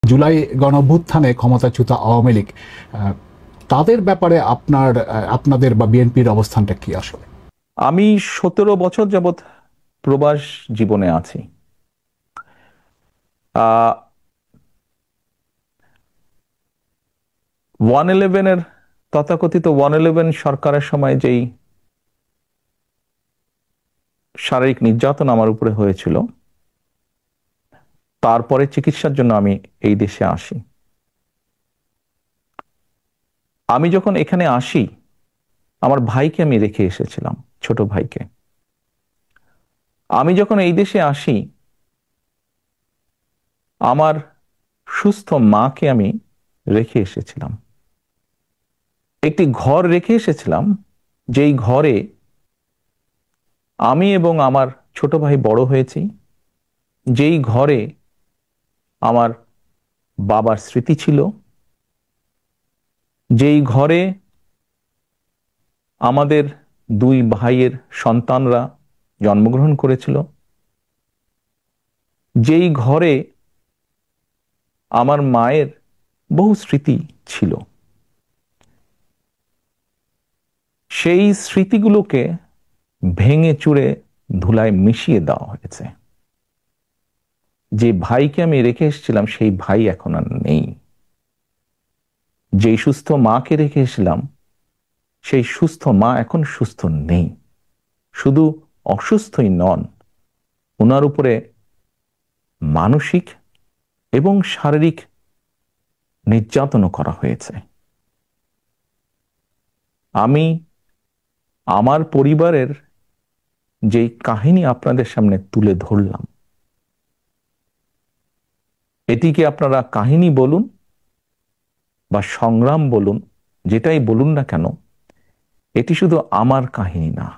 জুলাই গণঅভ্যুত্থানে ক্ষমতাচ্যুত আওয়ামী লীগ তাদের ব্যাপারে আপনাদের বা বিএনপির অবস্থানটা কি আসলে? আমি 17 বছর যাবৎ প্রবাস জীবনে আছি। 111-এর তথাকথিত 111 সরকারের সময় যেই শারীরিক নির্যাতন আমার উপরে হয়েছিল, তারপরে চিকিৎসার জন্য আমি এই দেশে আসি। আমি যখন এখানে আসি, আমার ভাইকে আমি রেখে এসেছিলাম, ছোট ভাইকে। আমি যখন এই দেশে আসি, আমার সুস্থ মাকে আমি রেখে এসেছিলাম। একটি ঘর রেখে এসেছিলাম, যেই ঘরে আমি এবং আমার ছোট ভাই বড় হয়েছি, যেই ঘরে আমার বাবার স্মৃতি ছিল, যেই ঘরে আমাদের দুই ভাইয়ের সন্তানরা জন্মগ্রহণ করেছিল, যেই ঘরে আমার মায়ের বহু স্মৃতি ছিল, সেই স্মৃতিগুলোকে ভেঙে চুরে ধুলায় মিশিয়ে দেওয়া হয়েছে। যে ভাইকে আমি রেখে এসেছিলাম, সেই ভাই এখন আর নেই। যেই সুস্থ মাকে রেখে এসেছিলাম, সেই সুস্থ মা এখন সুস্থ নেই। শুধু অসুস্থই নন, ওনার উপরে মানসিক এবং শারীরিক নির্যাতনও করা হয়েছে। আমি আমার পরিবারের যেই কাহিনী আপনাদের সামনে তুলে ধরলাম, এটিকে আপনারা কাহিনী বলুন বা সংগ্রাম বলুন, যেটাই বলুন না কেন, এটি শুধু আমার কাহিনী না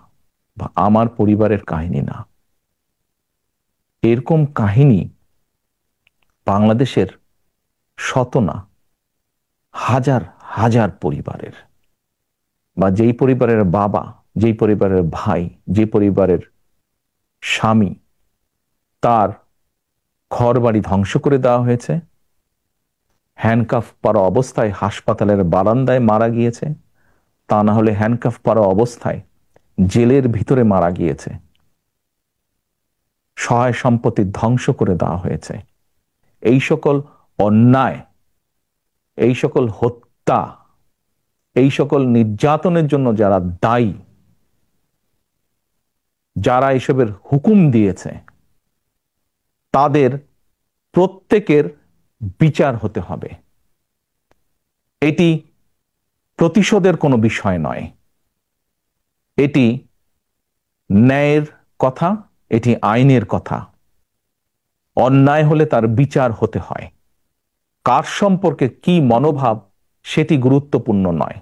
বা আমার পরিবারের কাহিনী না। এরকম কাহিনী বাংলাদেশের শত না হাজার হাজার পরিবারের, বা যেই পরিবারের বাবা, যেই পরিবারের ভাই, যে পরিবারের স্বামী, তার ঘরবাড়ি ধ্বংস করে দেওয়া হয়েছে, হ্যান্ডকাফ পরা অবস্থায় হাসপাতালের বারান্দায় মারা গিয়েছে, তা না হলে হ্যান্ডকাফ পরা অবস্থায় জেলের ভিতরে মারা গিয়েছে, সহায় সম্পত্তি ধ্বংস করে দেওয়া হয়েছে। এই সকল অন্যায়, এই সকল হত্যা, এই সকল নির্যাতনের জন্য যারা দায়ী, যারা এসবের হুকুম দিয়েছে, তাদের প্রত্যেকের বিচার হতে হবে। এটি প্রতিশোধের কোনো বিষয় নয়, এটি ন্যায়ের কথা, এটি আইনের কথা। অন্যায় হলে তার বিচার হতে হয়। কার সম্পর্কে কি মনোভাব সেটি গুরুত্বপূর্ণ নয়।